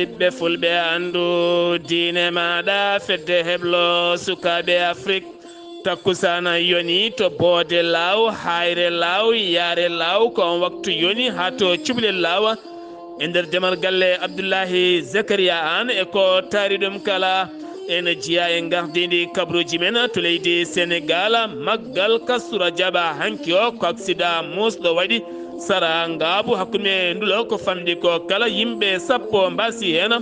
ɓiɓɓe fulɓe andu diine maɗa fedde heblo sukaɓe afrique takkusana yoni to boode law hayre law yaare law ko on waktu yoni ha to cuɓle lawa e nder demal galle abdoullahi zacaria an e ko taari ɗum kala ene jiya e gardidi kabruji men to leydi sénégal maggal kastura jaɓa hanki o ko accident musɗo waɗi sara ngaabu hakkude ndulo ko famɗi ko kala yimɓe sappo mbasi hen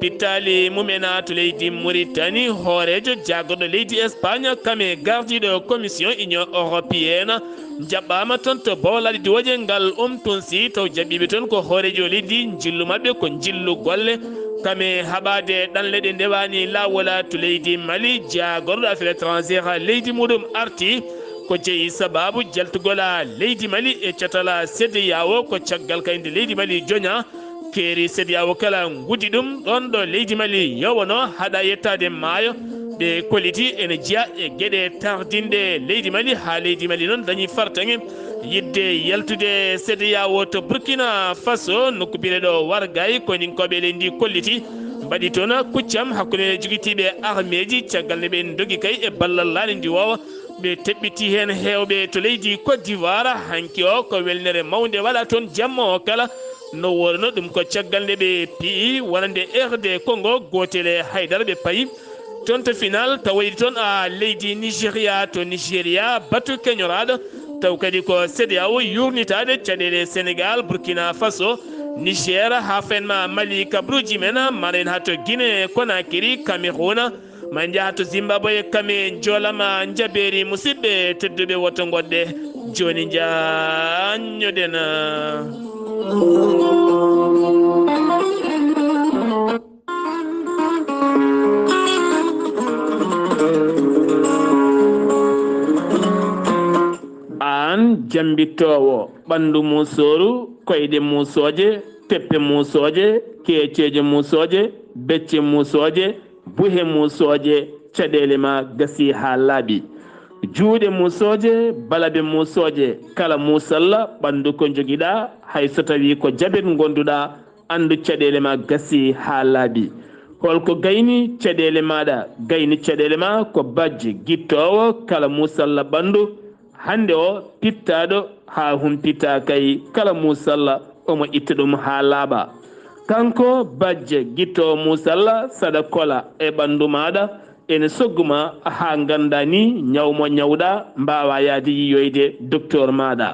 pittali mumena to leydi mauritanie hoorejo jagorɗo leydi espagne kame gardiɗo commission union européenne jaɓɓama toon to bowlade diwoje ngal tunsi taw jaɓɓiɓe toon ko hoorejo leydi jillu mabɓe ko jillu golle kame haɓade ɗanle ɗe ndewani lawola to leydi mali jagorɗo affaire étrangére leydi muɗum arti ko jeeyi sababu jaltugola leydi mali e catala CEDEAO ko caggal kayde leydi mali joña keeri CEDEAO kala guddi ɗum ɗon ɗo leydi mali yowono haɗa yettade maayo ɓe koliti ene jiya e gueɗe tardinde leydi mali ha leydi mali noon dañi fartaŋe yidde yaltude CEDEAO to burkina faso nokku bireɗo wargay koninkoɓe leydi kolliti mbaɗi toon kuccam hakkude jogitiɓe armeji caggal ne ɓe dogi kay e ballal laaɗe ndi wowa ɓe teɓɓiti hen hewɓe to leydi Côte d'Ivoire hanki o ko welnere mawde waɗa toon jamma o kala no worno ɗum ko caggal nde ɓe pii wonande RD Congo gotele haydara ɓe payi toon to final taw waɗi toon a leydi Nigéria to Nigéria batu keñoraɗo taw kadi ko CEDEAO yurnitade caɗele Sénégal Burkina Faso Niger ha fenma Mali kabruji men maren ha to Guinée Conakry Cameroun ma jaha to Zimbabwe kame jolama jaɓeri musidɓe tedduɓe woto goɗɗe joni jañoɗen an jambittowo ɓandu musoru koyɗe musoje teppe musoje keeceje musoje becce musoje buhe musoje caɗele ma gasi ha laaɓi juuɗe musoje balabe musoje kala musalla ɓandu ko joguiɗa hay so tawi ko jabet gonduɗa andu caɗele ma gasi ha laaɓi holko gayni caɗele maɗa gayni caɗele ma ko bajje guittowo kala musalla ɓandu hande o pittaɗo ha humpita kay kala musalla omo itta ɗum ha laaɓa kanko bajje guittowo musalla saɗa kola e ɓandu maɗa ene sogguma ha ganda ni ñawmo ñawɗa mbawa yaade yiyoyde docteur maɗa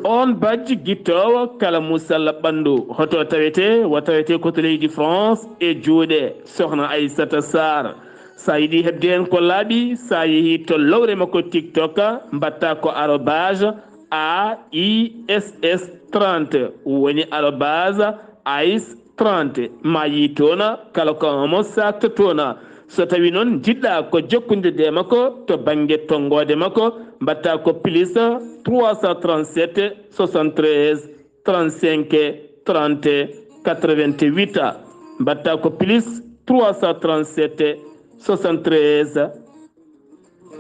on bajje guittowo kala musalla ɓandu hoto tawete wo tawete koto leydi France e juuɗe sohna Aissata Saar sa yiɗi hebde hen ko laaɓi sa yeehi to lowre makko TikTok mbatta ko arobage AISS 30 woni arobage AIS 30 ma yi toona kala ko omo sakta toona so tawi noon jiɗɗa ko jokkodirde makko to banggue tonggode makko mbatta ko plus 337 73 35 30 88 mbatta ko plus 337 73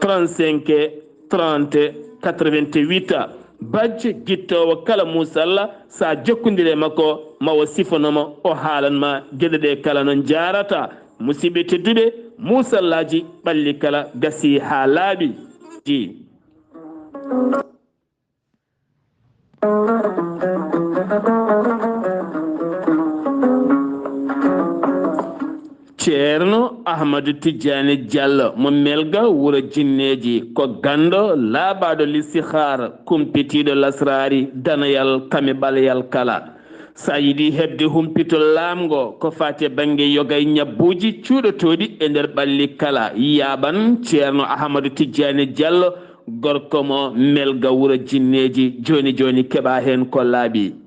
35 30 88 bajje guittowo kala musalla sa jokkodire makko mawo sifanoma o haalanma gueɗe ɗe kala no jarata musidɓe tedduɓe musallaji ɓalli kala gasi ha laaɓi ji ceerno ahmadou tidiane diallo mo melga wuuro jinneji ko gando laaɓaɗo listihar kumpitiɗo lasrari danayal kame ɓalayal kala sa yiɗi hebde humpito laamgo ko fate banggue yogay ñabbuji cuuɗotoɗi e nder ɓalli kala yaɓan ceerno ahmadou tidiane diallo gorko mo melga wuuro jinneji joni joni keɓa hen ko laaɓi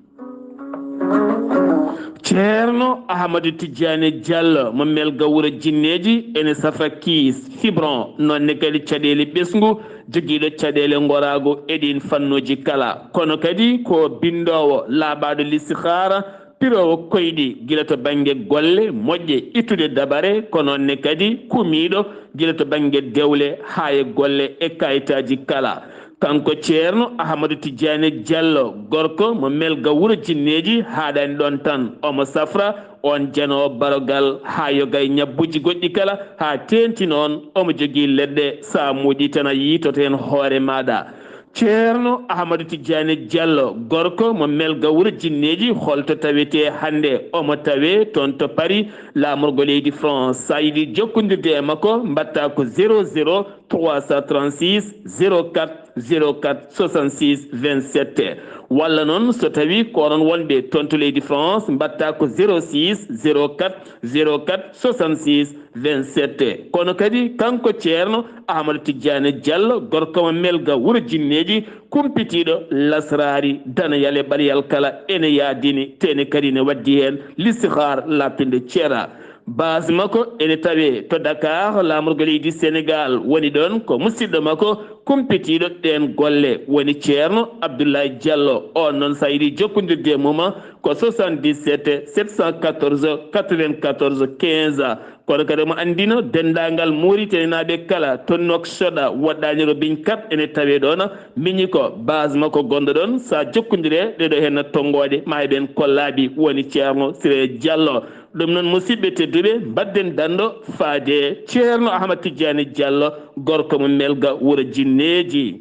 ceerno ahmadou tidiane diallo mo melga wuuro jinneji ene safa kiis fibron nonne kadi caɗele ɓesgu joguiɗo caɗele gorago eɗin fannuji kala kono kadi ko bindowo laaɓaɗo listihara pirowo koyɗi guila to banggue golle moƴƴe ittude dabare ko nonne kadi kumiɗo guila to banggue dewle ha e golle e kayitaji kala kanko ceerno Ahmadou Tidiane Diallo gorko mo melga wuro jinneji haɗani ɗon tan omo safra on janowo barogal ha yogay ñabbuji goɗɗi kala ha tenti noon omo jogui leɗɗe sa muɗi tan a yitoto hen hoore maɗa. ceerno Ahmadou Tidiane Diallo gorko mo melga wuro jinneji holto tawete hande omo tawe toon to Paris lamorgo leydi France sa yiɗi jokkodirde e makko mbatta ko 00 336 04 04 66 27 walla noon so tawi konon wonɓe toon to leydi France mbatta ko 06 04 04 66 27 kono kadi kanko ceerno Ahmadou Tidiane Diallo gorko mo melga wuro jinneji kumpitiɗo lasrari dana yale ɓaryal kala ene yaadini tene kadi ne waddi hen listihar lappinde ceera base makko ene tawe to Dakar lamorgo leydi Sénégal woni ɗon ko musidɗo makko kumpitiɗo ɗen golle woni ceerno Abdullaahi Diallo on noon sa yiɗi jokkodirde muma ko 77 714 94 15 kono kadi mo andino dendagal Mauritanie kala to Nouakchott woɗɗaniro biñ 4 ene tawe ɗon miñi ko base makko gonɗo ɗon sa jokkodire ɗeɗo hen tongoɗe ma heɓen kollaɓi woni ceerno Siré Diallo ɗum noon musidɓe tedduɓe mbadden dando faade ceerno Ahmadou Tidiane Diallo gorko mo melga wuro jinneji.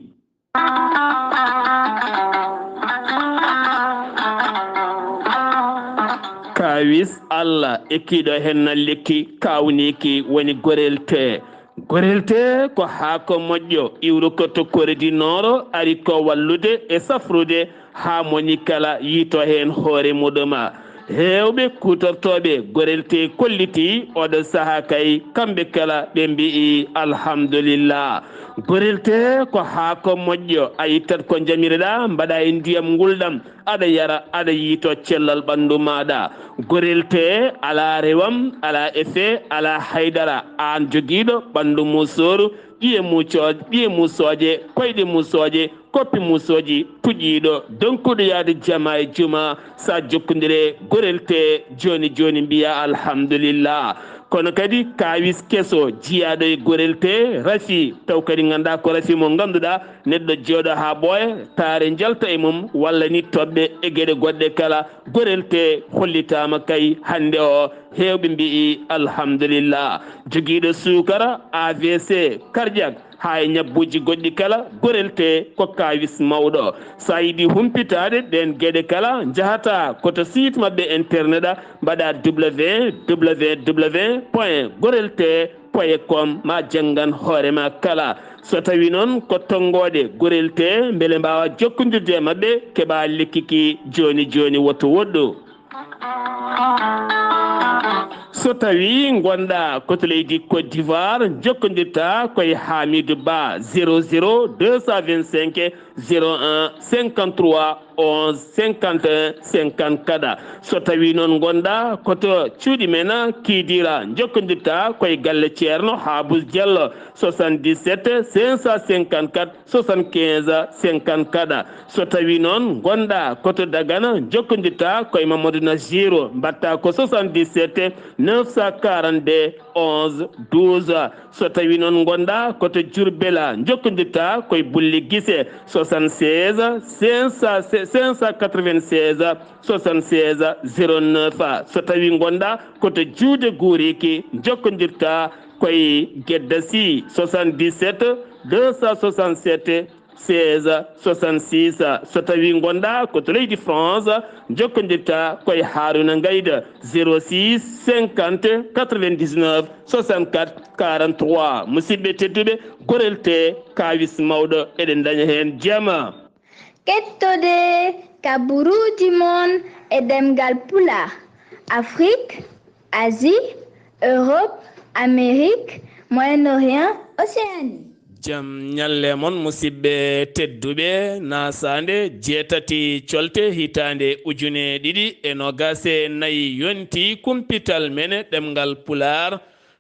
kawis Allah ekkiɗo hen na lekki kawniki woni gorelte ko haako moƴƴo iwru ko to koredi nooro ari ko wallude e safrude ha moni kala yito hen hoore muɗuma hewɓe kutortoɓe gorelte kolliti oɗo saaha kay kamɓe kala ɓe mbi'i alhamdulillah gorelte ko haako moƴƴo a yittat ko jamireɗa mbaɗa e ndiyam gulɗam aɗa yara aɗa yiito cellal ɓandu maɗa gorelte ala rewam ala effet ala haydara an joguiɗo ɓandu musoru ɓiye musoje koyɗe musoje koppi musoji puƴƴiɗo donkuɗo yaade jama e juma sa jokkodire gorelte joni joni mbiya alhamdulillah kono kadi kawis keso jiyaɗo e gorelte rafi taw kadi ganduɗa ko rafi mo ganduɗa neɗɗo jooɗo ha ɓooya taare jalta e mum walla ni toɓɓe e gueɗe goɗɗe kala gorelte hollitama kay hande o hewɓe mbi'i alhamdulillah joguiɗo sukara AVC cardiaque ha e ñabbuji goɗɗi kala gorelte ko kawis mawɗo sa yiɗi humpitade ɗen gueɗe kala jahata koto site mabɓe internet mbaɗa www.gorelte.com ma janggan hoorema kala so tawi noon ko tonggode gorelte beele mbawa jokkodirde e mabɓe keeɓa lekkiki joni joni woto woɗɗo so tawi gonɗa koto leydi Côte d'Ivoire jokkodirta koye Hamidou Ba 00 225 01 53 11 51 54 so tawi noon gonɗa koto cuuɗi men Kidira jokkodirta koye galle ceerno Habous Diallo 77 554 75 54 so tawi noon gonɗa koto Dagana jokkodirta koye Mamadou Nasiro mbatta ko 77 942 11 12 so tawi noon gonɗa koto Diourbel jokkodirta koye Bulli Guissé 76 596 76 09 so tawi gonɗa koto Juude Guriki jokkodirta koye Gedda Sy 77 267 16 66 so tawi gonɗa koto leydi France jokkodirta koye Haruna Gayda 06 50 99 64 43 musidɓe tedduɓe gorelte kawis mawɗo eɗen daña hen jama kettode kaburuji mon e ɗemngal pulaar Afrique, Asie, Europe, Amérique, Moyen-Orient, Océanie. Jam ñalle mon musidɓe tedduɓe naasaande jeetati colte hitande ujune ɗiɗi e nogase nayi yonti kumpital mene ɗemngal pulaar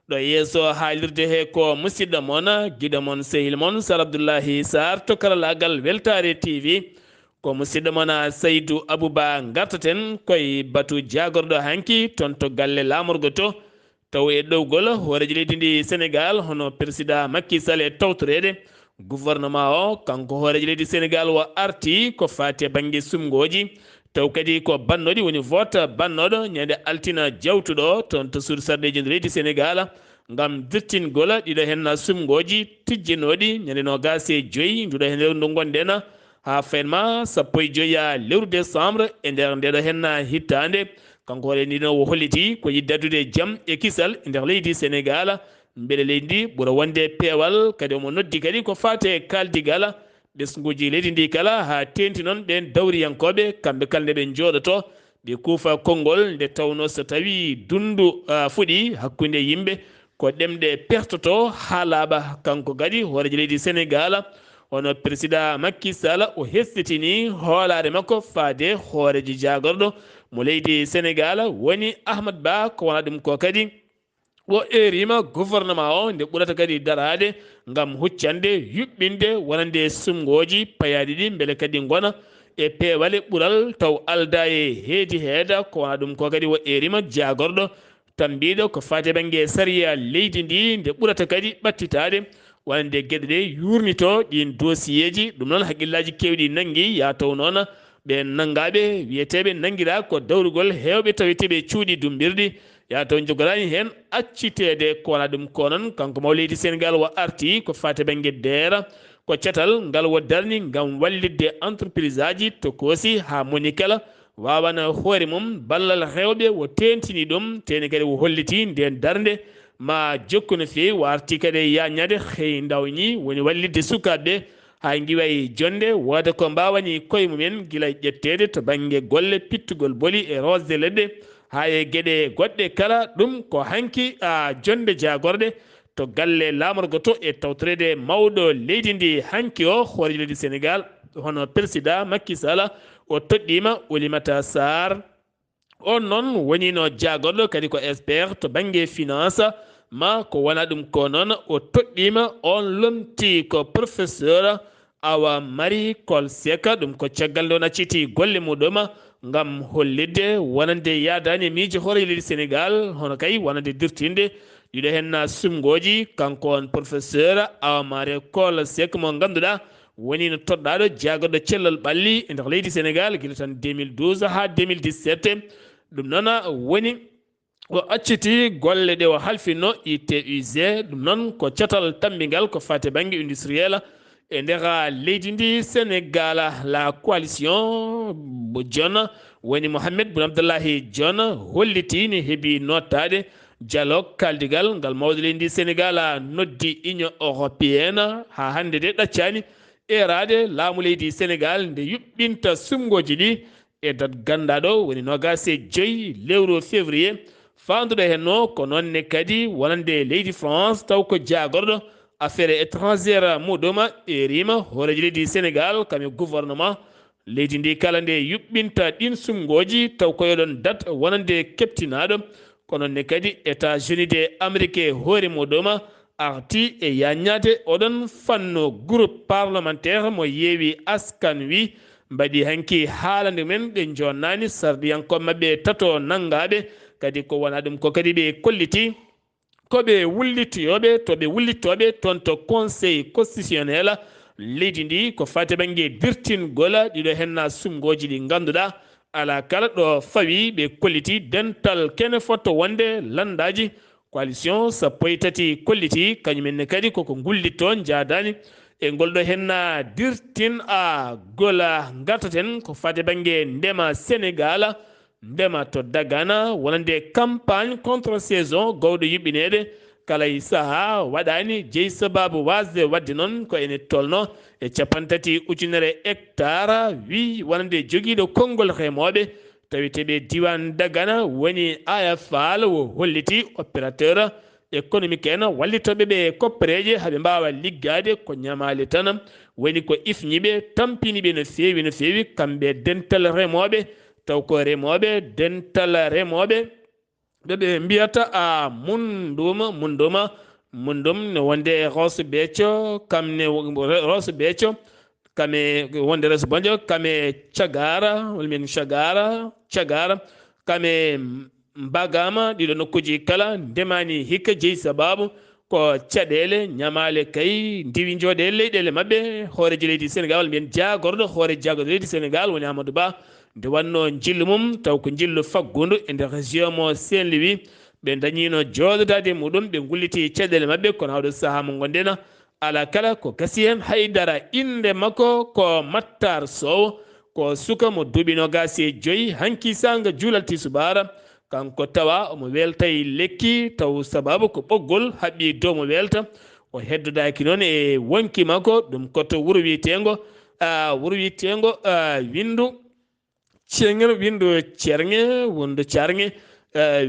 ɗo yeeso haalirde he ko musidɗo mon giɗo mon sehil mon Sar Abdullaahi Saar to karalagal Weltare TV ko musidɗo mon Saydou Abouba gartaten koye batu jagorɗo hanki toon to galle lamorgo to taw e ɗowgol hooreji leydi ndi Sénégal hono président Macky Sall e tawtorede gouvernement o kanko hooreji leydi Sénégal wo arti ko fati banggue sumgoji taw kadi ko bannoɗi woni vote bannoɗo ñande altina jawtuɗo toon to suudu sardeji leydi Sénégal ngam dirtingol ɗiɗo hen sumgoji tijjinoɗi ñande 25 nduɗo hen ndu gonɗen ha fenma 15 lewru décembre e nder ndeɗo hen hittande kanko hoore ndino wo holliti ko yidde addude jaam e kisal e nder leydi Sénégal beele leydi ndi ɓuura wonde peewal kadi omo noddi kadi ko fate kaldigal ɓesguji leydi ndi kala ha tenti noon ɓen dawriyankoɓe kamɓe kala nde ɓe jooɗoto ɓe kuufa konngol nde tawno so tawi dundu fuɗi hakkude yimɓe ko ɗemɗe pertoto ha laaɓa kanko kadi hooreji leydi Sénégal hono président Macky Sall o hestitini hoolare makko faade hooreji jagorɗo mo leydi Sénégal woni Ahmad Ba ko wona ɗum ko kadi o erima gouvernement o nde ɓurata kadi darade ngam huccande yuɓɓinde wonande sumgoji payaɗi ɗi beele kadi gona e peewale ɓuural taw alda e heedi heeda ko wona ɗum ko kadi o erima jagorɗo tambiɗo ko fate banggue sariya leydi ndi nde ɓurata kadi ɓattitade wonande gueɗe ɗe yurnito ɗin dossier ji ɗum noon haqqillaji kewɗi nanggui ya taw noon ɓe nanggaɓe wiyeteɓe nanguira ko dawrugol hewɓe taweteɓe cuuɗi dumbirɗi ya taw jogorani hen accitede ko wona ɗum ko noon kanko maw leydi Sénégal wo arti ko fate banggue deera ko cetal ngal wo darni ngam wallidde entreprise aji to koosi ha moni kala wawana hoore mum ballal rewɓe wo tentini ɗum teni kadi wo holliti nden darde ma jokku no fewi wo arti kadi yañade hey dawñi woni wallidde sukaɓeɓe ha giway jonde wooda ko mbawani koye mumen guila ƴettede to banggue golle pittugol booli e rosde leɗɗe ha e gueɗe goɗɗe kala ɗum ko hanki jonde jagorɗe to galle lamorgo to e tawtorede mawɗo leydi ndi hanki o hooreji leydi Sénégal hono président Macky Sall o toɗɗima Abdullaahi Saar on noon wonino jagorɗo kadi ko expert to banggue finance ma ko wona ɗum ko noon o toɗɗima on lomti ko professeur Awa Marie Coll Seck ɗum ko caggal nde on acciti golle muɗum ngam hollidde wonande yadani miijo hooreji leydi Sénégal hono kay wonande dirtinde ɗiɗo hen sumgoji kanko on professeur Awa Marie Coll Seck mo ganduɗa woni no toɗɗaɗo jagorɗo cellal ɓalli e nder leydi Sénégal guila tan 2012 ha 2017 ɗum noon woni o acciti golle ɗe o halfinno ITUC ɗum noon ko catal tambingal ko fate banggue industriel e nder leydi ndi Sénégal la coalition bo John woni Mohamed Boun Abdullahi John holliti ne heeɓi nottade dialogue kaldigal ngal mawɗo leydi ndi Sénégal noddi Union européenne ha hande de ɗaccani erade laamu leydi Sénégal nde yuɓɓinta sumgoji ɗi e dat gandaɗo woni 25 lewru février fanduɗo henno ko nonne kadi wonande leydi France taw ko jagorɗo affaire étrangère muɗum erima hooreji leydi Sénégal kame gouvernement leydi ndi kala nde yuɓɓinta ɗin sumgoji taw koyoɗon date wonande keptinaɗo ko nonne kadi États-Unis de Amérique hoore muɗum arti e yaññade oɗon fanno groupe parlementaire mo yeewi askan wi mbaɗi hanki haalande men ɓe jonnani sardiyankoɓe mabɓe tato nanggaɓe kadi ko wona ɗum ko kadi ɓe kolliti koɓe wullitoyoɓe to ɓe wullitoɓe toon to conseil constitutionnel leydi ndi ko fate banggue dirtingol ɗiɗo henna sumgoji ɗi ganduɗa ala kala ɗo fawi ɓe kolliti dental kene fotto wonde landaji coalition sappo e tati kolliti kañumenne kadi koko gullitto jadani e ngolɗo henna dirtin gola gartaten ko fate banggue ndema Sénégal ndema to Dagana wonande campagne contre saison gowɗo yuɓɓinede kala saaha waɗani jeeyi sababu wasde wadde noon ko ene tolno e 30 hectare wi wonande joguiɗo konngol remoɓe taweteɓe diwan Dagana woni AFAL wo holliti opérateur économique en wallitoɓe ɓe koppareje haaɓe mbawa liggade ko ñamale tan woni ko ifñiɓe tampiniɓe no fewi kamɓe dental remoɓe taw ko remoɓe dental remoɓe ɓeɓe mbiyata mundum ne wonde Rosso Béthio kamne Rosso Béthio kame wonde Rosso Bondio kame cagara holmin cagara kame mbagama ɗiɗo nokkuji kala ndemani hikka jeeyi sababu ko caɗele ñamale kay ndiwi jooɗe leyɗele mabɓe hooreji leydi Sénégal mbiyen jagorɗo hooreji jagorɗo leydi Sénégal woni Amadou Ba nde wanno jillu mum taw ko jillu faggudu e nder région mo Saint-Louis ɓe dañino joɗodade muɗum ɓe gulliti caɗele mabɓe kono hawɗo saaha mo gonɗen ala kala ko gasi hen haydara inde makko ko Mattar Sow ko suka mo duuɓi 25 hanki sanga juulalti subara kanko tawa omo welta e lekki taw sababu ko ɓoggol haɓɓi dow mo welta o heddodaki noon e wonki makko ɗum koto wuuro wiyetego windu ceŋel windu cerŋe wondu carŋe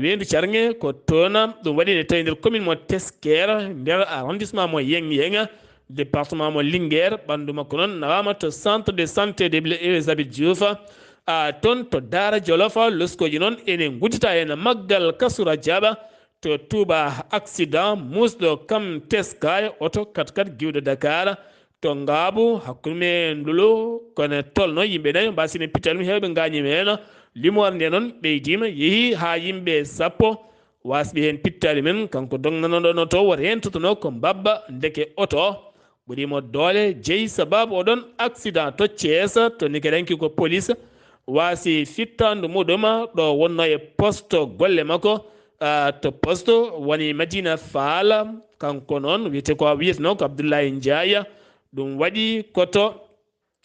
wendu carŋe ko tona ɗum waɗi nde tawi nder commune mo Teskere nder arrondissement mo Yenga département mo Linguére ɓandu makko noon nawama to centre de santé de Elisabeth Diouf toon to Daara Jolofa loskoji noon ene guddita hen maggal Kasura Diaba to Touba accident musɗo kam teskaya oto 4x4 giwɗo Dakar to Ngaabu hakkude Ndulo kono tolno yimɓe nayi mbasine pittal mum hewɓe gañima hen limore nde noon ɓeydima yeehi ha yimɓe 10 wasɓe hen pittali men kanko dongnanoɗo to woto hen totono ko mbabba ndeke oto ɓurimo doole jeeyi sababu oɗon accident to Thiès to nikeɗanki ko police wasi fittandu muɗum ɗo wonno e poste golle makko to poste woni Madina Fall kanko noon wiyete ko wiyeteno ko Abdullahi Ndiaye ɗum waɗi koto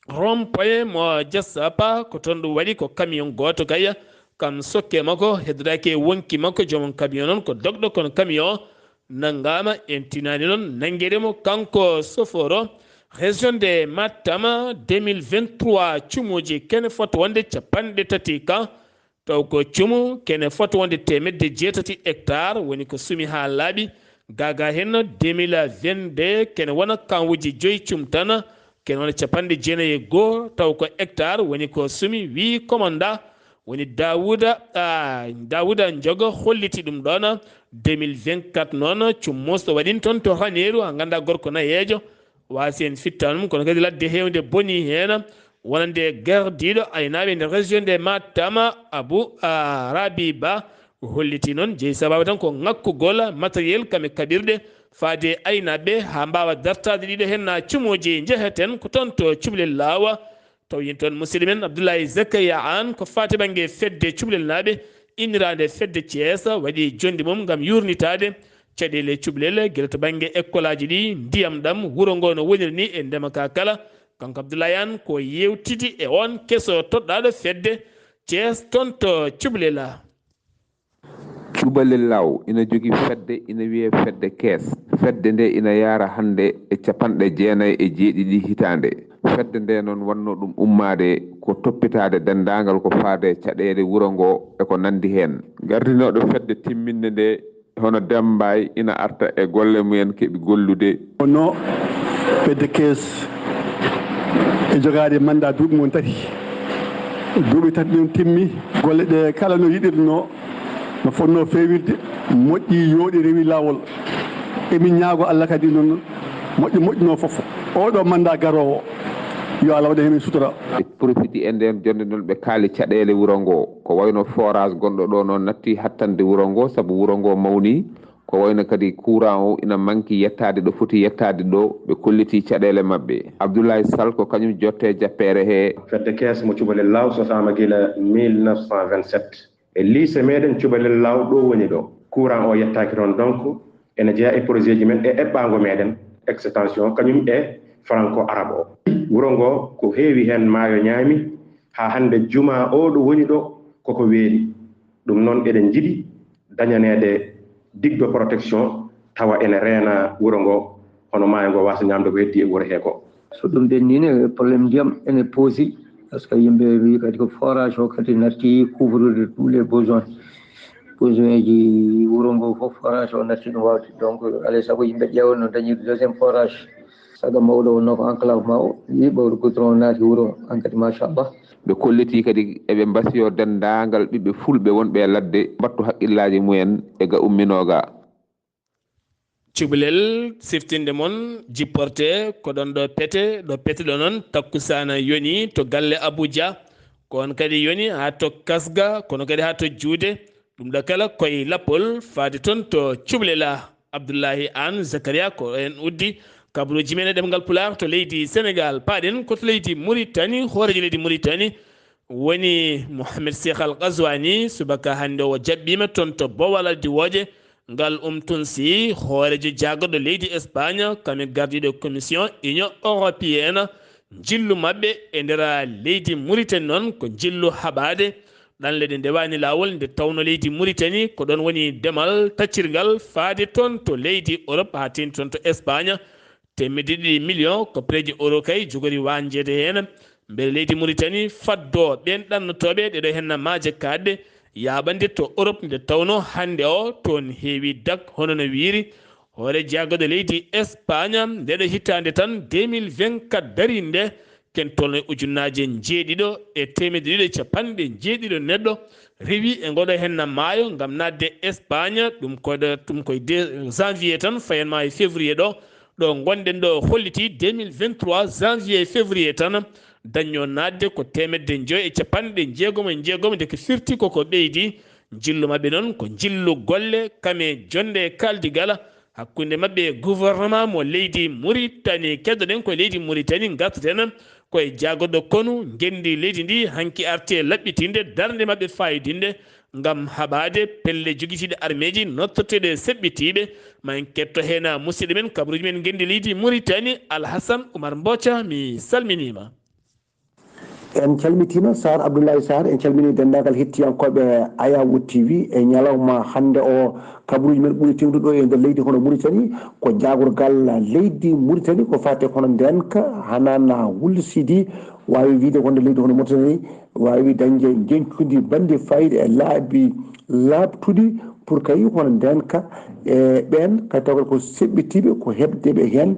rond-point mo Diassapa ko toon ɗum waɗi ko camion goto kay kam sokke makko heddodaki e wonki makko jomon camion noon ko dogɗo kono camion nanggama en tinani noon nangueɗemo kanko soforo région de Matam 2023 cumuji kene foti wonde 30 kan taw ko cumu kene foti wonde 8 hectares woni ko sumi ha laaɓi gaga hen 2022 kene wona kanwuji 5 cum tan kene wona 91 taw ko hectare woni ko sumi wi commanda woni Dawouda Ndiogo holliti ɗum ɗon 2024 noon cummusɗo waɗin toon to Raneru ha ganda gorko nayejo wasi en fittanum kono kadi ladde hewde boni hen wonande gardiɗo aynaɓe nder région de Matam Abou Rabi Ba holliti noon jeeyi sababu tan ko ŋakkugol matériel kame kaɓirɗe faade aynaɓe ha mbawa dartade ɗiɗo hen cumuji jeheten ko toon to cuɓlel lawa taw yin toon musidɗo men Abdoulaye Zakaria an ko fate banggue fedde cuɓlel naɓe innirade fedde Thiès waɗi jondi mum gam yurnitade caɗele cuɓlel guila to banggue école aji ɗi ndiyam ɗam wuuro ngo no woniri ni e ndemaka kala kanko Abdoulaye an ko yewtidi e on keso toɗɗaɗo fedde Thiès toon to cuɓlel cubalel law ina jogui fedde ina wiye fedde kees fedde nde ina yaara hande e 97 hitande fedde nde noon wanno ɗum ummade ko toppitade dendagal ko faade caɗele wuuro ngo e ko nandi hen gardinoɗo fedde timminde nde hono Dembay ina arta e golle mumen keeɓi gollude no fedde kees e jogade mandat duuɓi mon tati duuɓi tati ɗum timmi golle ɗe kala no yiɗirno no fonno fewirde moƴƴi yooɗi rewi lawol emin ñaago Allah kadi noon moƴƴino foof oɗo mandat garowo yo Allah waɗa hen sutura profiti e nden jonde noon ɓe kaali caɗele wuuro ngo ko wayno forage gonɗo ɗo noon natti hattande wuuro ngo saabu wuuro ngo mawni ko wayno kadi courant o ina manki yettade ɗo foti yettade ɗo ɓe kolliti caɗele mabɓe Abdoulaye Saar ko kañum jotte jappere he fedde kees mo cubalel law sosama guila 1927 e lycée meɗen cubalel law ɗo woni ɗo courant o yettaki toon donc ene jeeya e projet ji men e eɓɓango meɗen extension kañum e franco arabe o wuuro ngo ko heewi hen maayo ñaami ha hande juma o ɗo woni ɗo koko weeli ɗum noon eɗen jiiɗi dañanede digdo protection tawa ene reena wuuro ngo hono maayo ngo wasa ñamde ko heddi e wuuro he ko so ɗum ɓennine probléme ndiyam ene poosi par ce que yimɓe wi kadi ko forage o kadi natti couvrude tous les besoins ji wuuro ngo fof forage o natti ɗum wawde donc alay saago yimɓe ƴeewa no dañi deuxiéme forage saga mawɗo wonno ko enclavement o yi ɓawɗo goudron naati wuuro an kadi machallah ɓe kolliti kadi eɓe mbasiyo dendagal ɓiɓɓe fulɓe wonɓe ladde mbattu haqqillaji mumen e ga umminoga cuɓlel siftinde moon jipporte ko ɗon ɗo pete ɗo noon takkusana yoni to galle Abuja kon kadi yoni ha to Kasga kono kadi ha to Juude ɗum ɗo kala koye lappol faade toon to cuɓlela Abdullaahi An Zakaria ko en uddi kabaruji men ɗemngal pulaar to leydi Sénégal paaɗen koto leydi Mauritanie hoorejo leydi Mauritanie woni Mohamed Cheikh Al Ghazouani subaka hande o jaɓɓima toon to Bowal diwoje ngal tunsi hoorejo jagorɗo leydi Espagne kami gardiɗo commission union européenne jillu mabɓe e nder leydi Mauritanie noon ko jillu haɓade ɗanle ɗe ndewani lawol nde tawno leydi Mauritanie ko ɗon woni demal taccirgal faade toon to leydi Europe ha teni toon to Espagne temedde ɗiɗi million ko preji euro kay jogori wanjede hen beele leydi Mauritanie faddo ɓen ɗannotoɓe ɗeɗo henna maaje kaɗɗe yaɓande to Europe nde tawno hande o toon heewi dak hono no wiiri hoore jaggoɗo leydi Espagne ndeɗo hitande tan 2024 darinde ken tolno ujunnaje jeeɗiɗo e temedde ɗiɗi capanɗe jeeɗiɗo neɗɗo rewi e ngoɗo henna maayo gam nadde Espagne ɗum koye janvier tan fayanma e février ɗo gonɗen ɗo holliti 2023 janvier février tan dañño nadde ko temedde joyi e capanɗe jeegom e jeegom nde ko firti koko ɓeydi jillu mabɓe noon ko jillu golle kame jonde e kaldigal hakkude mabɓe gouvernement mo leydi Mauritanie keddoɗen koye leydi Mauritanie gartaten koye jagorɗo konu gendi leydi ndi hanki arte laɓɓitinde darde mabɓe fayidinde gam haɓade pelle joguitiɗe armeji nottoteɗe seɓɓitiɓe ma en ketto hen musidɗo men kabaruji men gendi leydi Mauritanie Alhassane Oumar Mbotia mi salminima. en calmitima Sar Abdullaahi Saar en calmini dendagal hettiyankoɓe Ayawood TV e ñalawma hande o kabaruji men ɓuuri tewduɗo e nder leydi hono Mauritanie ko jagorgal leydi Mauritanie ko fate hono ndenka hanana wulsidi wawi wiide wonde leydi hono Mauritanie wawi dañde jencudi bande fayida e laabi labtuɗi pour kay hono ndenka e ɓen kadi taw ko seɓɓitiɓe ko hebdeɓe hen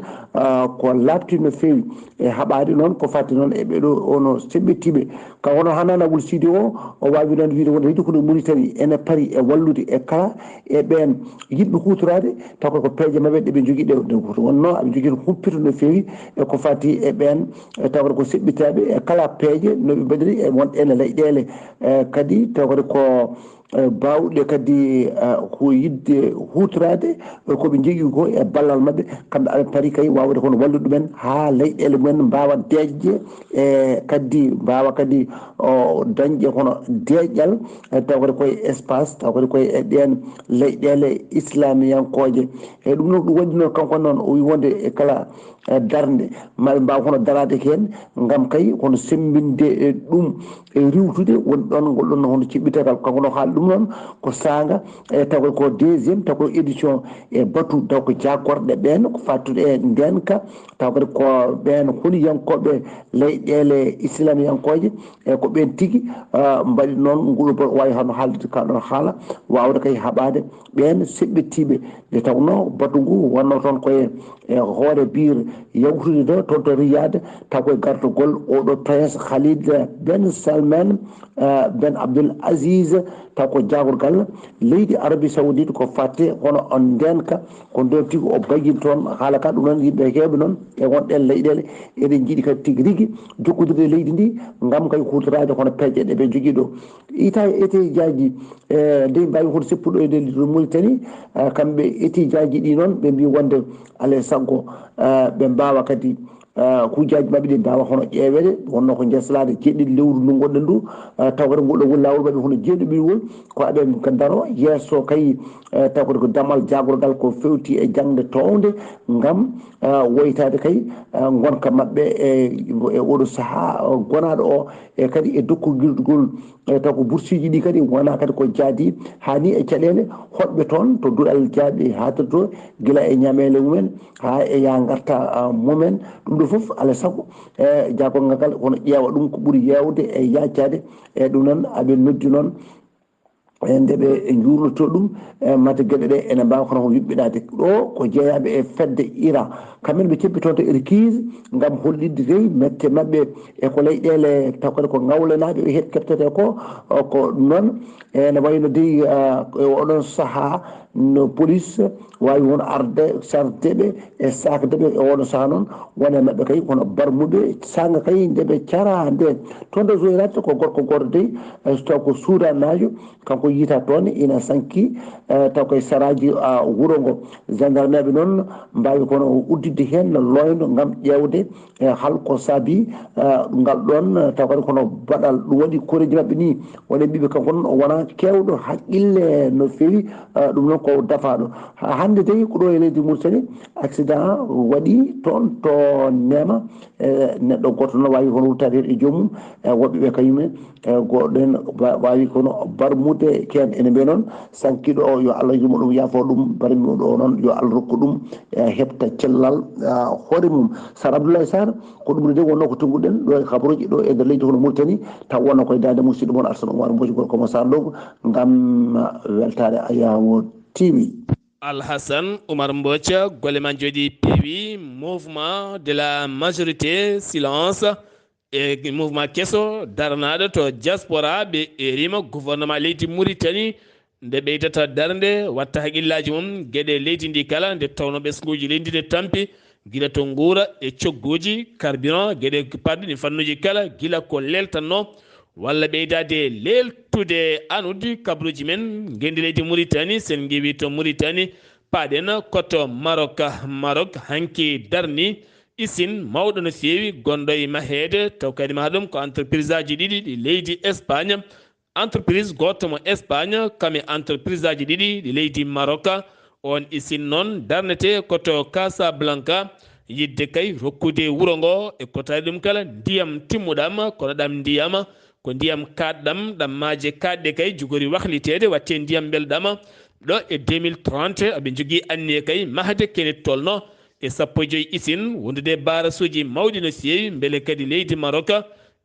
ko labtiɗo no fewi e haɓade noon ko fatti noon e ɓeɗo ono seɓɓitiɓe ka hono hanana wulsidi o wawi noon wiide wonde leydi kono Mauritanie ene paari e wallude e kala e ɓen yiɗɓe hutorade taw ko peeje mabɓe ɗeɓe jogui ɗe wonno aɓe jogui humpito no fewi e ko fati e ɓen taw ko seɓɓitaɓe e kala peeje noɓe mbaɗiri e won ene leyɗele kadi taw ko bawɗe kadi ko yidde hutorade koɓe jogui ko e ballal mabɓe kamɓe aɓe paari kay wawde kono wallude ɗumen ha leyɗele mumen mbawa deƴƴe e kadi mbawa kadi dañƴe kono deƴƴal tawde koye espace tawde koye e ɗen leyɗele islamiyankoje e ɗum noon ɗum waɗi noon kanko noon o wi wonde e kala darde maɓe mbawa hono darade hen gam kay hono sembinde e ɗum e riwtude woni ɗon ngol ɗon hono ciɓɓitegal kanko noon haali ɗum noon ko sanga e taw ko deuxiéme taw ko édition e batu taw ko jaggorɗe ɓen ko fattude e ndenka taw kadi ko ɓen holiyankoɓe leyɗele islamiyankoje e ko ɓen tigui mbaɗi noon ngol wawi hono haalde ka ɗon haala wawde kay haɓade ɓen seɓɓettiɓe nde tawno batu ngu wonno toon koye e hoore biir yawtude ɗo toon to Riyad taw koye gartugol oɗo prince Khalid Ben Salman Ben Abdul Aziz taw ko jagorgal leydi Arabie Saoudite ko fatte hono on ndenka ko nden tigui o bayyin toon haala ka ɗum noon yimɓe heeɓe noon e wonɗen leyɗele eɗen jiiɗi kadi tigui rigui jokkodirde leydi ndi gam kay hutorade hono peeje ɗeɓe jogui ɗo ita étijaji nde mbawi hoto seppuɗo e nder Mauritanie kamɓe étijaji ɗi noon ɓe mbi wonde alay saago ɓe mbawa kadi hujjaji mabɓe ɗi mbawa hono ƴeewede wonno ko jeeslade jeeɗiɗi lewru ndu gonɗen ndu taw kadi ngol ɗo woni lawol mabɓe hono jeeɗiɗiwol ko aɓe ko daro yesso kay taw kadi ko damal jagorgal ko fewti e jangde towde gam woytade kay gonka mabɓe e oɗo saaha gonaɗo o e kadi e dokkogol taw ko boursuji ɗi kadi wona kadi ko jaadi hani e caɗele hoɗɓe toon to duɗal jaaɓe hadir to guila e ñamele mumen ha e ya garta mumen ɗum ɗo foof alay saago e jagolgal ngal wono ƴeewa ɗum ko ɓuuri yewde e yaccade e ɗum noon aɓe noddi noon ndeɓe jurnoto ɗum mata gueɗe ɗe ene mbawa kono yuɓɓinade ɗo ko jeeyaɓe e fedde ira kamɓene ɓe cebbi toon to équise gam hollidde dey mette mabɓe e ko leyɗele taw kadi ko ngawlenaɓe ɓe keɓtete ko ɗum noon ene wayno dey oɗon saaha no police wawi won arde sardeɓe e sakdeɓe e oɗo saaha noon wona mabɓe kay kono barmuɓe sanga kay ndeɓe cara nde toon de joyrate ko gorko goto dey so taw ko suudanajo kanko yiita toon ina sanki taw koye saraji wuuro ngo gendarmeɓe noon mbawi kono uddidde hen loyno gam ƴewde halko saabi ngal ɗon taw kadi kono baɗal ɗum waɗi koreji mabɓe ni waɗi mbiɓe kanko noon o wona kewɗo haqqille no fewi ɗum noon ko dafaɗo hande tawi ko ɗo e leydi Mauritanie accident waɗi toon to Nema neɗɗo goto noon wawi kono wuttade e joomum woɓɓeɓe kañumen goɗɗen wawi kono barmude ken ene mbiya noon sankiɗo o yo Allah yurmo ɗum yaafo ɗum barmiɗo o noon yo Allah rokku ɗum heɓta cellal hoore mum Sar Abdoulaye Saar ko ɗum de wonno ko tonguɗen ɗo e kabaruji ɗo e nder leydi hono Mauritanie taw wonno koye dande musidɗo moon Alassane Oumar Mbodji gorko mo Sar Logo gam weltare Ayawo TV. Alhassane Oumar Mbodji golle man jooɗi peewi mouvement de la majorité silence e mouvement kesso darnaɗo to diaspora ɓe erima gouvernement leydi Mauritanie nde ɓeydata darde watta haqqillaji mum gueɗe leydi ndi kala nde tawno ɓesguji leydi ndi tampi guila to guura e cogguji carburant gueɗe parɗi ɗi fannuji kala guila ko leltanno walla ɓeydade leltude anude kabruji men gendi leydi Mauritanie sen giwi to Mauritanie paɗen koto Maroc hanki darni isin mawɗo no fewi gonɗo e mahede taw kadi maha ɗum ko entreprise aji ɗiɗi ɗi leydi Espagne entreprise goto mo Espagne kame entreprise aji ɗiɗi ɗi leydi Maroc on isin noon darnete koto Casablanca yidde kay rokkude wuuro ngo e kotari ɗum kala ndiyam timmuɗam kono ɗam ndiyam ko ndiyam kaɗɗam ɗam maaje kaɗɗe kay jogori wahlitede watte ndiyam belɗam ɗo e 2030 aɓe jogui anniye kay mahde kene tolno e 15 isin wondude barasuji mawɗi no fewi beele kadi leydi Maroc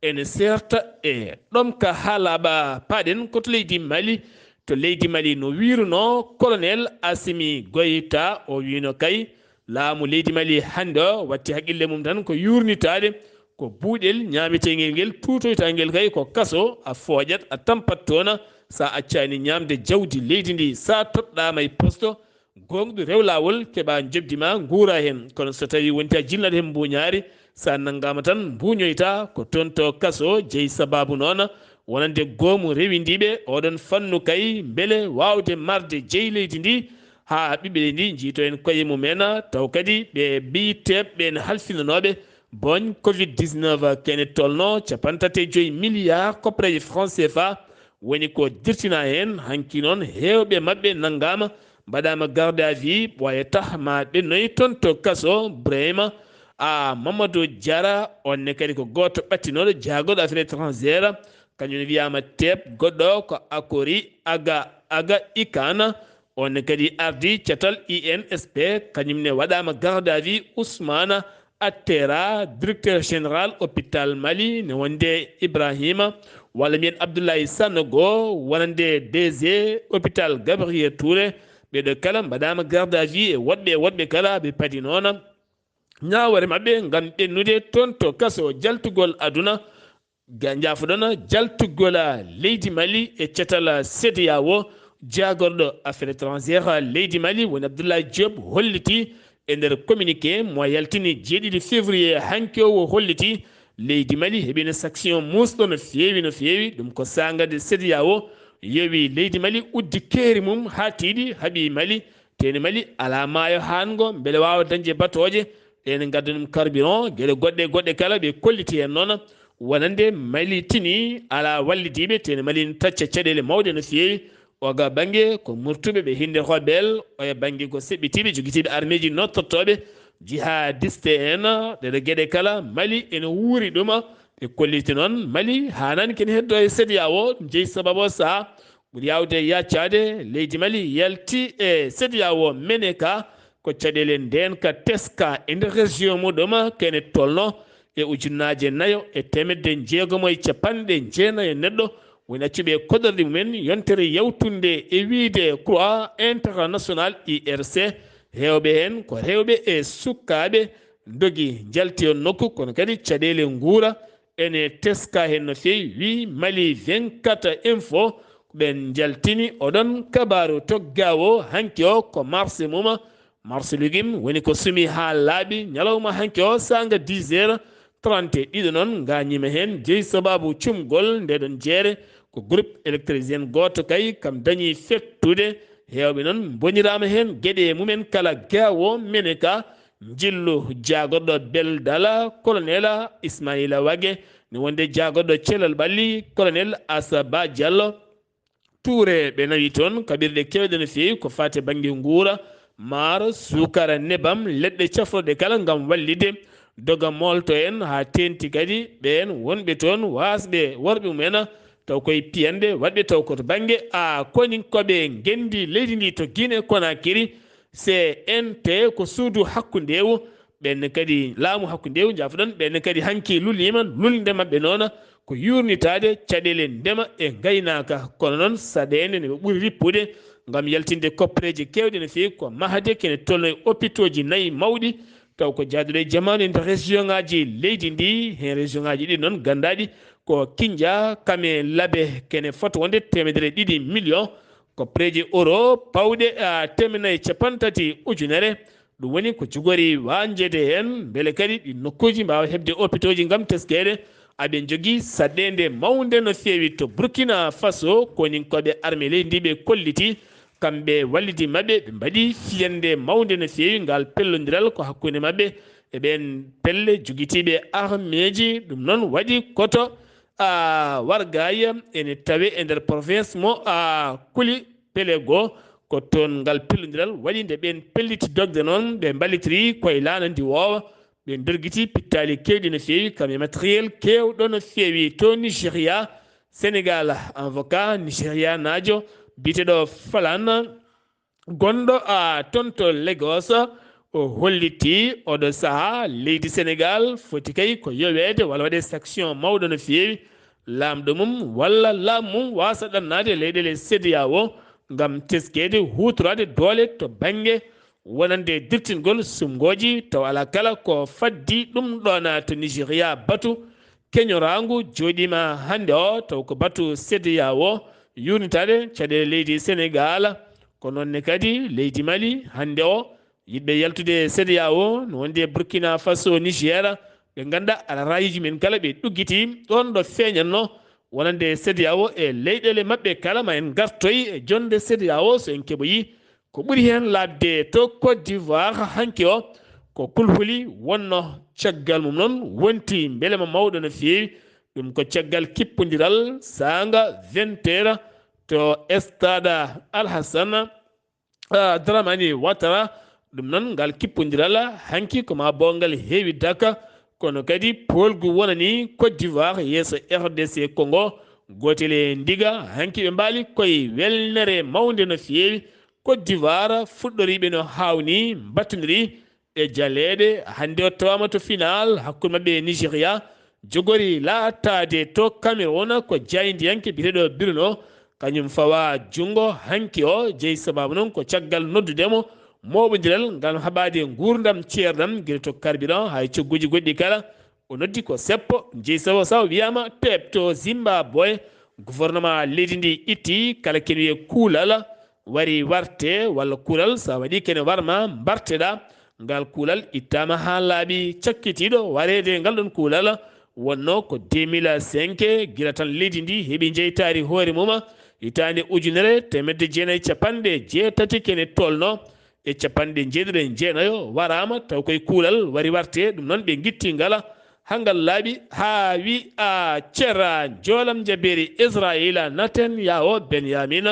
ene serta e ɗom ka haalaɓa paɗen koto leydi Mali to leydi Mali no wiruno colonel Assimi Goïta o wino kay laamu leydi Mali hande o watti haqqille mum tan ko yurnitade ko buuɗel ñametengel ngel tutoytangel kay ko kaso a fooƴat a tampat toon sa accani ñamde jawdi leydi ndi sa toɗɗama e poste gonɗo rew lawol keɓa jobdima guura hen kono so tawi wonti a jinnaɗo hen mbuñaari sa nanggama tan mbuñoyta ko toon to kaso jeeyi sababu noon wonande goomu rewindiɓe oɗon fannu kay beele wawde marde jeeyi leydi ndi ha ɓiɓɓe ndi jiito en koye mumen taw kadi ɓe biyiteɓe ne halfinanoɓe boñ covid-19 kene tolno 35 milliards copreje franc CFA woni ko dirtina hen hanki noon hewɓe mabɓe nanggama mbaɗama garde à vue ɓoyata ma ɓennoyi toon to kaso Brahima Mamadou Diara onne kadi ko goto ɓattinoɗo jaagoɗo affaire étrangère kañum wiyama teb goɗɗo ko akori aga ikana onne kadi ardi catal INSP kañumne waɗama garde à vue Ousmane Attera directeur général hôpital Mali ne wonde Ibrahima walla mbiyen Abdullaahi Sanogo wonande DG hôpital Gabriel Touré ɓeɗo kala mbaɗama garde à vue e woɗɓe kala ɓe paadi noon ñawore mabɓe gam ɓennude toon to kaso jaltugol aduna jafoɗon jaltugol leydi Mali e cetal CEDEAO jagorɗo affaire étrangère leydi Mali woni Abdoulaye Diop holliti e nder communiqué mo yaltini 7 février hanki o holliti leydi Mali heɓino sanction musɗo no fewi ɗum ko sagade CEDEAO yewi leydi Mali uddi keeri mum ha tiiɗi haaɓi Mali teni Mali ala maayo hango beele wawa dañde batoje ene gadda ɗum carburant gueɗe goɗɗe kala ɓe kolliti hen noon wonande Mali tini ala wallidiɓe teni Mali ne tacca caɗele mawɗe no fewi oga banggue ko murtuɓe ɓe hinde hoɓel oye banggue ko seɓɓitiɓe joguitiɓe armée ji nottotoɓe jihadiste en ɗeɗo gueɗe kala Mali ene wuuri ɗum ɓe kolliti noon Mali hanani kene heddo e CEDEAO jeeyi sababu o saaha ɓuuri yawde yaccade leydi Mali yalti e CEDEAO meneka ko caɗele ndenka teska e nder région muɗum kene tolno e ujunnaje 4 e temedde 650 e neɗɗo woni accuɓe koɗorɗe mumen yontere yawtunde e wiide croix international IRC hewɓe hen ko rewɓe e sukkaɓe dogi jalti on nokku kono kadi caɗele guura ene teska hen no fewi wi Mali 24 info ɓen jaltini oɗon kabaru to gawo hanki o ko marse muma marse lugim woni ko sumi ha laaɓi ñalawma hanki o sanga 10h30 noon gañima hen jeeyi sababu cumgol ndeɗon jeere ko groupe électricien goto kay kam dañi fettude hewɓe noon bonirama hen gueɗe mumen kala gawo mene ka jillu jagoɗɗo beldala colonel ismaila wage ne wonde jagoɗɗo celal ɓalli colonel asaba diallo toure ɓe nawi toon kaɓirɗe kewɗe no fewi ko fate banggue guura maaro sukara nebam leɗɗe cafroɗe kala gam wallide doga molto en ha tenti kadi ɓen wonɓe toon wasɓe worɓe mumen taw koye piyande waɗɓe taw koto banggue koninkoɓe gendi leydi ndi to Guinée Conakry CNT ko suudu hakkudewu ɓenne kadi laamu hakkudewu jafoɗon ɓenne kadi hanki lulima lulde mabɓe noon ko yurnitade caɗele ndema e gaynaka kono noon saɗede ne ɓe ɓuuri rippude gam yaltinde koppareji kewɗe no fewi ko mahade kene tolno e hôpitaux ji 4 mawɗi taw ko jaaduɗo e jamanu e nder région ngaji leydi ndi hen région ngaji ɗi noon gandaɗi ko Kindia kame laabe kene foto wonde 200 millions ko preji euro pawɗe 130 ujunere ɗum woni ko jogori wanjede hen beele kadi ɗi nokkuji mbawa hebde hôpitaux ji gam teskede aɓe jogui saɗede mawde no fewi to Burkina Faso koninkoɓe armé leydi ndi ɓe kolliti kamɓe wallidi mabɓe ɓe mbaɗi fiyande mawde no fewi ngal pellodiral ko hakkude mabɓe e ɓen pelle joguitiɓe armé ji ɗum noon waɗi koto wargaya ene tawe e nder province mo kuli pelego ko toon ngal pellodiral waɗi nde ɓen pelliti dogde noon ɓe ballitiri koye lanandi wowa ɓe dorguiti pittali kewɗi no fewi kam e matériel kewɗo no fewi to Nigéria Sénégal avocat Nigéria najo biteɗo Falan gonɗo toon to Lagos o holliti oɗo saaha leydi Sénégal foti kay ko yowede walla waɗe sanction mawɗo no fewi lamɗo mum walla laamu mum wasa ɗannade leyɗele CEDEAO gam teskede hutorade doole to banggue wonande dirtingol sumgoji taw ala kala ko faddi ɗum ɗon to Nigéria batu keñorangu joɗima hande o taw ko batu CEDEAO yurnitade caɗele leydi Sénégal ko nonne kadi leydi Mali hande o yidɓe yaltude CEDEAO no wonde Burkina Faso Niger ɓe ganda ala rayiji men kala ɓe ɗuggiti ɗon ɗo feeñanno wonande CEDEAO e leyɗele mabɓe kala ma en gartoy e jonde CEDEAO so en keɓoyi ko ɓuuri hen labde to Côte d'Ivoire hanki o ko kulhuli wonno caggal mum noon wonti beelema mawɗo no fewi ɗum ko caggal kippodiral sanga 20h to stade Alhassane Dramani Ouattara ɗum noon ngal kippodiral hanki koma bongal heewi daka kono kadi polgu wonani Côte d'Ivoire yeeso RDC Congo gotele ndiga hanki ɓe mbaali koye welnere mawde no fewi Côte d'Ivoire fuɗɗoriɓe no hawni battoniri e jaleɗe hande o tawama to final hakkude mabɓe e Nigéria jogori laatade to Cameroun ko jaydiyanke biteɗo Bruno kañum fawa jungo hanki o jeeyi sababu noon ko caggal noddudemo moɓodiral ngam haɓade gurdam ceerdam guila to carburant hay cogguji goɗɗi kala o noddi ko seppo jeeyi sawo saw wiyama pepto Zimbabwe gouvernement leydi ndi itti kala kene wiye kuulal wari warte walla kuulal sa waɗi kene warma barteɗa ngal kuulal ittama ha laaɓi cakkitiɗo warede ngal ɗon kuulal wonno ko 2005 guila tan leydi ndi heeɓi jeytari hoore mum hitande 1980 kene tolno e 1990 warama taw koye kuulal wari warte ɗum noon ɓe guitti ngala hangal laaɓi ha wi ceera jolam jaberi Israila Netanyahu Benyamin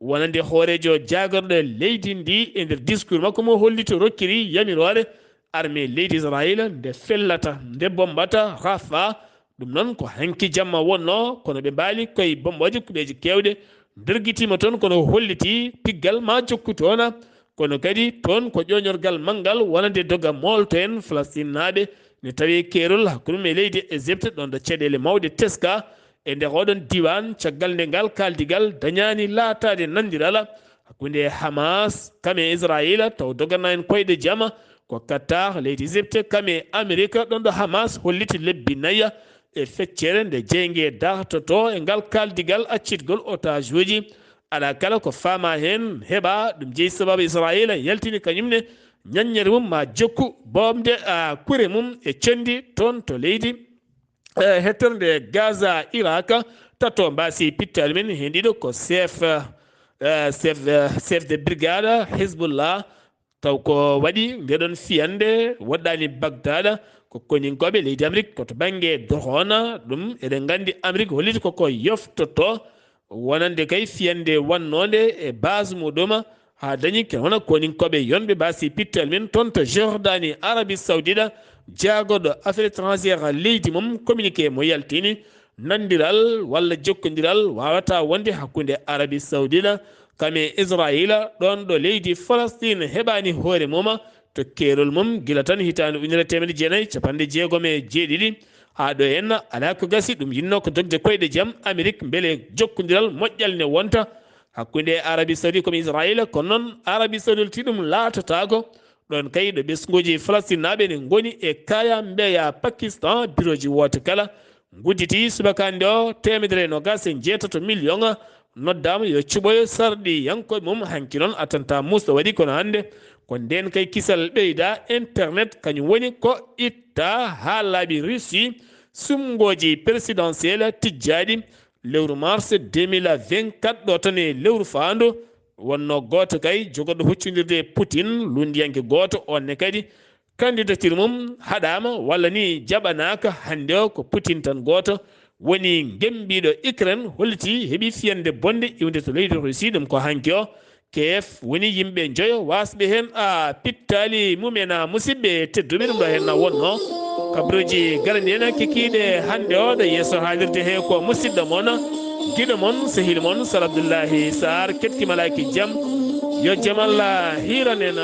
wonande hoorejo jagorɗo leydi ndi e nder discours makko mo hollito rokkiri yamirore armée leydi Israila nde fellata nde bombata Rafa ɗum noon ko hanki jamma wonno kono ɓe mbaali koye bomboje kuɓeji kewɗe derguitima toon kono holliti piggal ma jokku toon kono kadi toon ko ƴoñorgal manggal wonande doga molto en Falastine naɓe ne tawi keerol hakkude mum e leydi Égypte ɗon ɗo caɗele mawɗe teska e nder oɗon diwan caggal nde ngal kaldigal dañani laatade nandiral hakkude Hamas kame Israila taw doganna en koyɗe jaama ko Qatar leydi Égypte kame Amérique ɗon ɗo Hamas holliti lebbi 4 e feccere nde jeyge dartoto e ngal kaldigal accitgol otage uji ala kala ko fama hen heɓa ɗum jeeyi sababu israila yaltini kañumne ñaññere mum ma jokku bomde a kure mum e condi toon to leydi hettorde Gaza Irak tato mbasi pittali men hen ɗiɗo ko chef de brigade Hizbullah taw ko waɗi ndeɗon fiyande woɗɗani Bagdad ko koninkoɓe leydi Amérique koto banggue dohona ɗum eɗen gandi Amérique holliti koko yoftoto wonande kay fiyande wannode e base muɗum ha dañi ke wona koninkoɓe yonɓe mbasi pittali men toon to Jordanie Arabie Saoudite jaagoɗo affaire étrangère leydi mum communiqué mo yaltini nandiral walla jokkodiral wawata wonde hakkude Arabie Saoudite kame Israila ɗon ɗo leydi Palestine heɓani hoore mum to keerol mum gila tan hitande 1967 ha ɗo henna ala ko gasi ɗum yinno ko dogde koyɗe jaam Amérique beele jokkodiral moƴƴal ne wonta hakkude Arabie Saoudite comme Israila kono noon Arabie Saoudite ti ɗum laatatako ɗon kay ɗo ɓesguji Palestine naɓe ne goni e kaya mbeya Pakistan bureauji woto kala gudditi subakande o 127 million noddama yo cuɓoyo sarɗi yankoɓe mum hanki noon attanta musto waɗi kono hande ko nden kay kisal ɓeyda internet kañum woni ko itta ha laaɓi Russie sumgoji présidentiel tijjaɗi lewru mars 2024 ɗo tan e lewru faandu wonno goto kay jogoɗo huccodirde Poutine lundiyanke goto onne kadi candidature mum haɗama walla ni jaɓanaka hande o ko Poutine tan goto woni gembiɗo Ukraine holliti heeɓi fiyande bonde iwde to leydi Russie ɗum ko hanki o KF woni yimɓe joyo wasɓe hen a pittali mumen a musidɓe tedduɓe ɗum ɗo hen na wonno kabaruji garani hen kikiɗe hande o ɗo yesso haalirde he ko musidɗo moon giɗo moon sehil moon Sar Abdullaahi Saar kettimalaki jaam yo jaam Allah hiran en